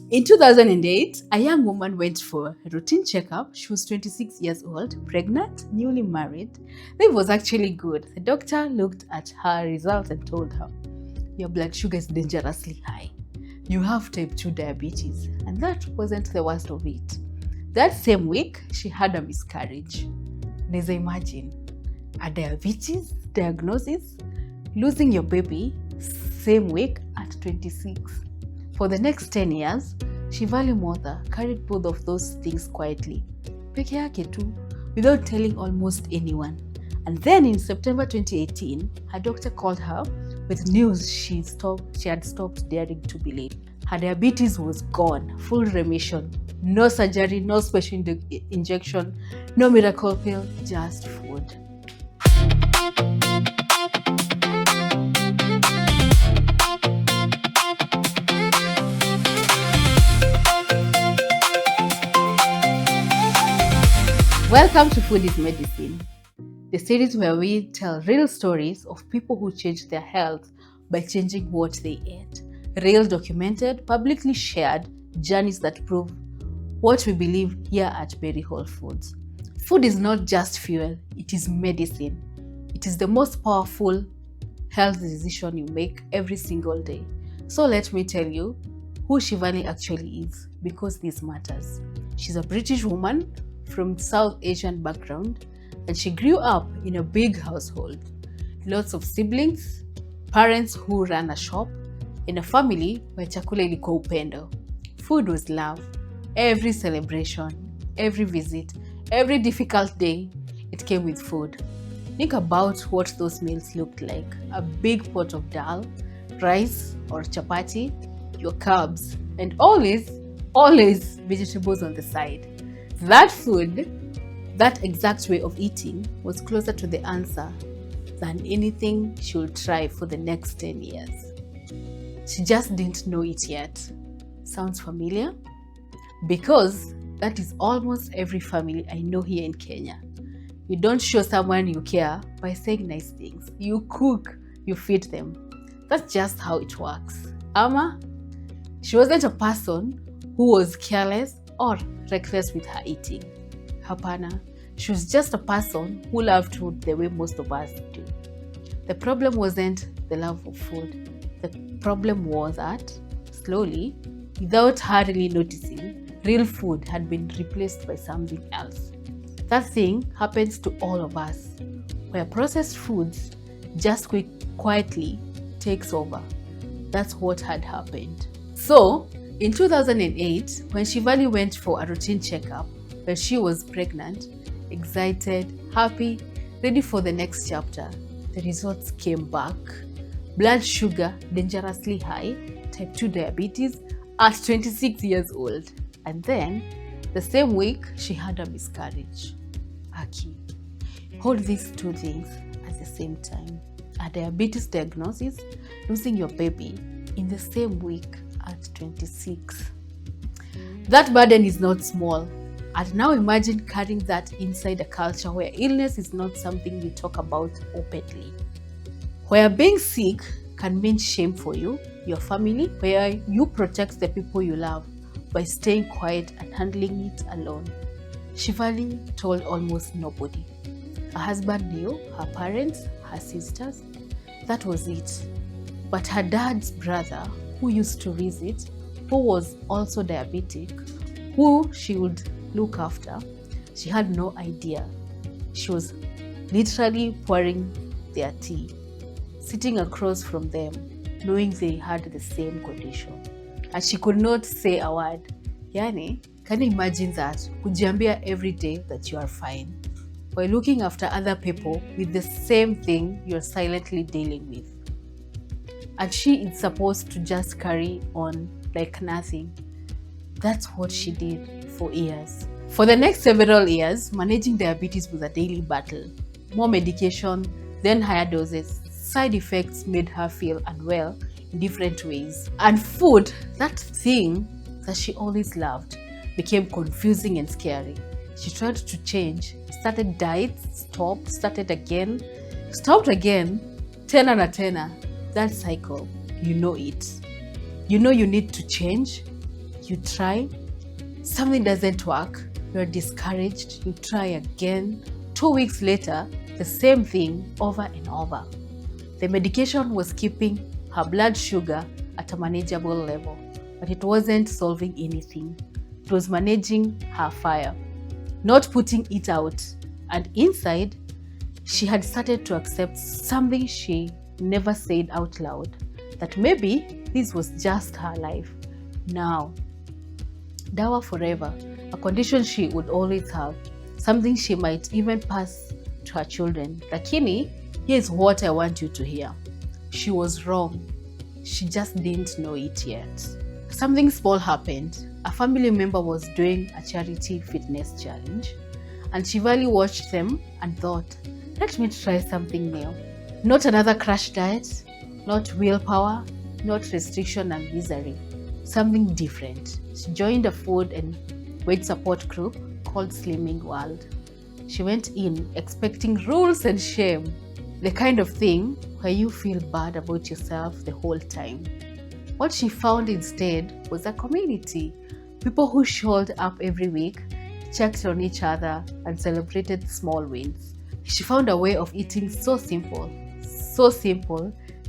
In 2008, a young woman went for a routine checkup. She was 26 years old, pregnant, newly married. Life was actually good. The doctor looked at her results and told her, "Your blood sugar is dangerously high. You have type 2 diabetes." And that wasn't the worst of it. That same week, she had a miscarriage. Let's imagine a diabetes diagnosis, losing your baby same week at 26. For the next 10 years, Shivali mother carried both of those things quietly, peke yake tu, without telling almost anyone. And then in September 2018, her doctor called her with news she had stopped daring to believe. Her diabetes was gone, full remission, no surgery, no special injection, no miracle pill, just food. Welcome to Food is Medicine, the series where we tell real stories of people who changed their health by changing what they ate. Real, documented, publicly shared journeys that prove what we believe here at Berry Whole Foods. Food is not just fuel, it is medicine. It is the most powerful health decision you make every single day. So let me tell you who Shivali actually is, because this matters. She's a British woman from South Asian background, and she grew up in a big household. Lots of siblings, parents who ran a shop, in a family where chakula ilikuwa upendo. Food was love. Every celebration, every visit, every difficult day, it came with food. Think about what those meals looked like. A big pot of dal, rice or chapati, your carbs, and always vegetables on the side. That food, that exact way of eating, was closer to the answer than anything she would try for the next 10 years. She just didn't know it yet. Sounds familiar? Because that is almost every family I know here in Kenya. You don't show someone you care by saying nice things. You cook, you feed them. That's just how it works. Ama, she wasn't a person who was careless or reckless with her eating. Hapana, she was just a person who loved food the way most of us do. The problem wasn't the love of food. The problem was that, slowly, without her really noticing, real food had been replaced by something else. That thing happens to all of us, where processed foods just quietly takes over. That's what had happened. So, in 2008, when Shivali went for a routine checkup, when she was pregnant, excited, happy, ready for the next chapter, the results came back. Blood sugar dangerously high, type 2 diabetes at 26 years old. And then, the same week, she had a miscarriage. Aki, hold these two things at the same time. A diabetes diagnosis, losing your baby in the same week at 26. That burden is not small. And now imagine carrying that inside a culture where illness is not something you talk about openly. Where being sick can mean shame for you, your family, where you protect the people you love by staying quiet and handling it alone. Shivali told almost nobody. Her husband knew, her parents, her sisters. That was it. But her dad's brother, who used to visit, who was also diabetic, who she would look after, she had no idea. She was literally pouring their tea, sitting across from them, knowing they had the same condition. And she could not say a word. Yani, can you imagine that? Kujiambia every day that you are fine, while looking after other people with the same thing you're silently dealing with. And she is supposed to just carry on like nothing. That's what she did for years. For the next several years, managing diabetes was a daily battle. More medication, then higher doses. Side effects made her feel unwell in different ways. And food, that thing that she always loved, became confusing and scary. She tried to change, started diets, stopped, started again, stopped again, tena na tena. That cycle, you know it. You know you need to change, You try, something doesn't work, you're discouraged, you try again. 2 weeks later, the same thing over and over. The medication was keeping her blood sugar at a manageable level, but it wasn't solving anything. It was managing her fire, not putting it out. And inside, she had started to accept something she never said out loud, that maybe this was just her life. Now, dawa forever, a condition she would always have, something she might even pass to her children. Lakini, here's what I want you to hear. She was wrong. She just didn't know it yet. Something small happened. A family member was doing a charity fitness challenge, and Shivali watched them and thought, let me try something new. Not another crash diet, not willpower, not restriction and misery. Something different. She joined a food and weight support group called Slimming World. She went in expecting rules and shame, the kind of thing where you feel bad about yourself the whole time. What she found instead was a community, people who showed up every week, checked on each other, and celebrated small wins. She found a way of eating so simple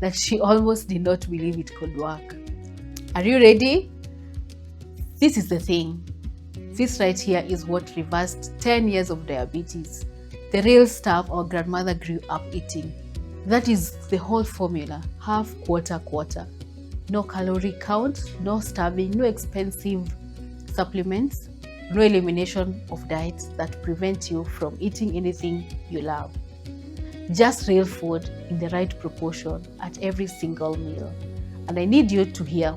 that she almost did not believe it could work. Are you ready? This is the thing. This right here is what reversed 10 years of diabetes. The real stuff our grandmother grew up eating. That is the whole formula, half, quarter, quarter. No calorie count, no starving, no expensive supplements, no elimination of diets that prevent you from eating anything you love. Just real food in the right proportion at every single meal. And I need you to hear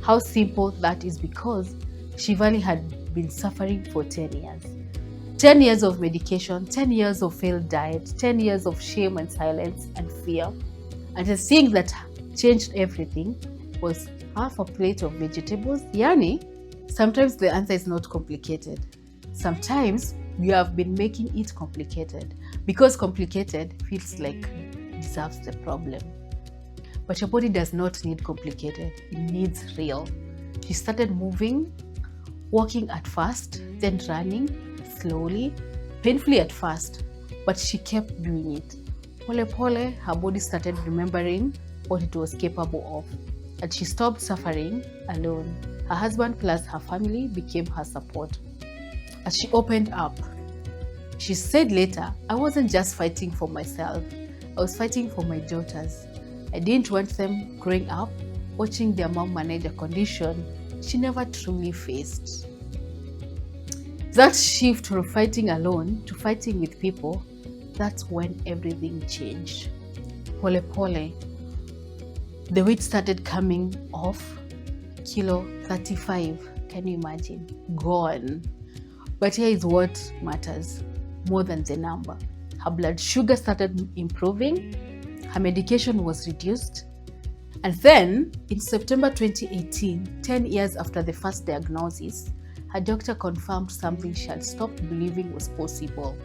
how simple that is, because Shivali had been suffering for 10 years. 10 years of medication, 10 years of failed diet, 10 years of shame and silence and fear. And the thing that changed everything was half a plate of vegetables. Yani, sometimes the answer is not complicated. Sometimes we have been making it complicated because complicated feels like it deserves the problem. But your body does not need complicated, it needs real. She started moving, walking at first, then running, slowly, painfully at first, but she kept doing it. Pole pole, her body started remembering what it was capable of, and she stopped suffering alone. Her husband plus her family became her support. As she opened up, she said later, I wasn't just fighting for myself, I was fighting for my daughters. I didn't want them growing up watching their mom manage a condition she never truly faced. That shift from fighting alone to fighting with people, that's when everything changed. Pole pole, the weight started coming off. Kilo 35, can you imagine? Gone. But here is what matters more than the number. Her blood sugar started improving, her medication was reduced, and then in September 2018, 10 years after the first diagnosis, her doctor confirmed something she had stopped believing was possible.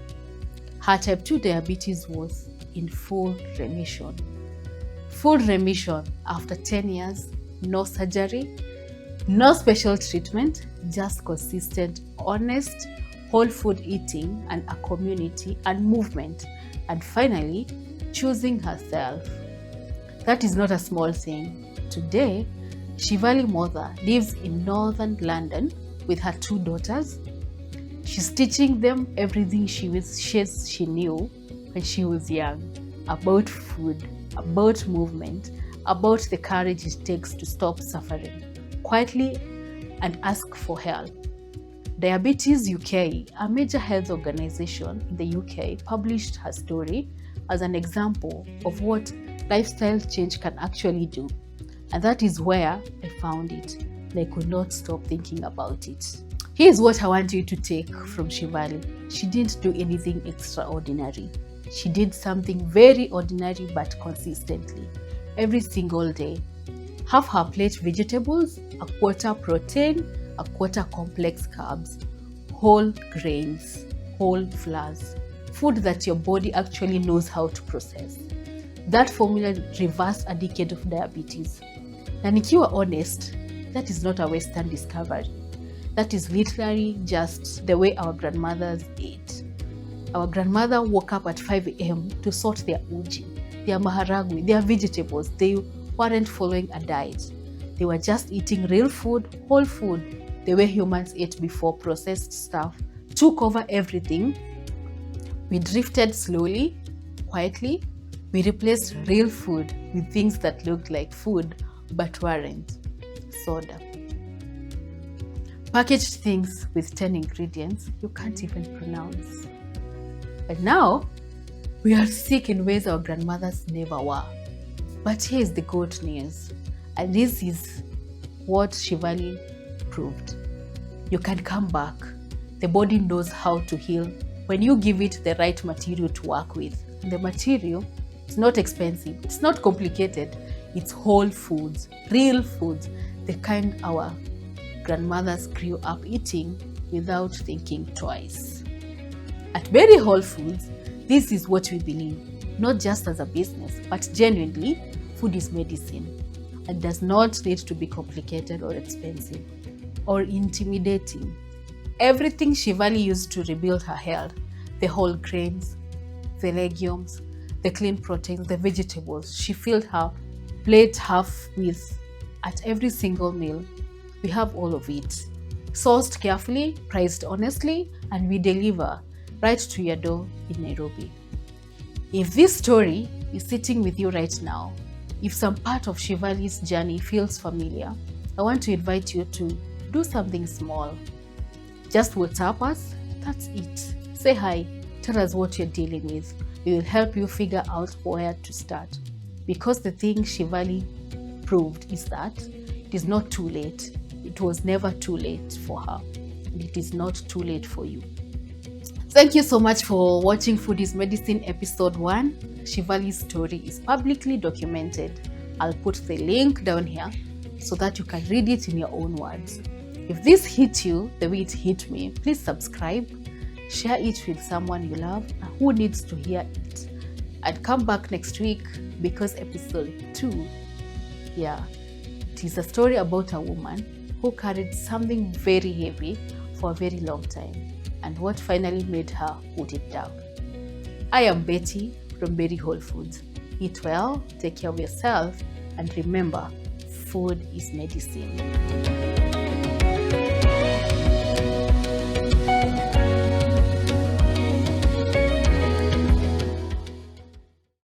Her type 2 diabetes was in full remission. Full remission after 10 years, no surgery, no special treatment, just consistent, honest, whole food eating and a community and movement, and finally, choosing herself. That is not a small thing. Today, Shivali mother lives in northern London with her 2 daughters. She's teaching them everything she knew when she was young about food, about movement, about the courage it takes to stop suffering quietly and ask for help. Diabetes UK, a major health organization in the UK, published her story as an example of what lifestyle change can actually do. And that is where I found it, and I could not stop thinking about it. Here's what I want you to take from Shivali. She didn't do anything extraordinary. She did something very ordinary but consistently, every single day. Half her plate vegetables, a quarter protein, a quarter complex carbs, whole grains, whole flours, food that your body actually knows how to process. That formula reversed a decade of diabetes. Na nikiwa honest, That is not a Western discovery. That is literally just the way our grandmothers ate. Our grandmother woke up at 5 a.m. to sort their uji, their maharagwe, their vegetables. They weren't following a diet. They were just eating real food, whole food, the way humans ate before processed stuff took over everything. We drifted slowly, quietly. We replaced real food with things that looked like food but weren't. Soda. Packaged things with 10 ingredients you can't even pronounce. And now, we are sick in ways our grandmothers never were. But here's the good news. And this is what Shivali proved. You can come back. The body knows how to heal when you give it the right material to work with. And the material is not expensive. It's not complicated. It's whole foods, real foods, the kind our grandmothers grew up eating without thinking twice. At Berry Whole Foods, this is what we believe, not just as a business, but genuinely, food is medicine and does not need to be complicated or expensive or intimidating. Everything Shivali used to rebuild her health, the whole grains, the legumes, the clean proteins, the vegetables, she filled her plate half with at every single meal. We have all of it, sourced carefully, priced honestly, and we deliver right to your door in Nairobi. If this story is sitting with you right now, if some part of Shivali's journey feels familiar, I want to invite you to do something small. Just WhatsApp us, that's it. Say hi, tell us what you're dealing with. We will help you figure out where to start. Because the thing Shivali proved is that it is not too late. It was never too late for her. And it is not too late for you. Thank you so much for watching Food is Medicine Episode 1. Shivali's story is publicly documented. I'll put the link down here so that you can read it in your own words. If this hit you the way it hit me, please subscribe, share it with someone you love and who needs to hear it. And come back next week because episode 2, it is a story about a woman who carried something very heavy for a very long time and what finally made her put it down. I am Betty from Berry Whole Foods. Eat well, take care of yourself, and remember, food is medicine.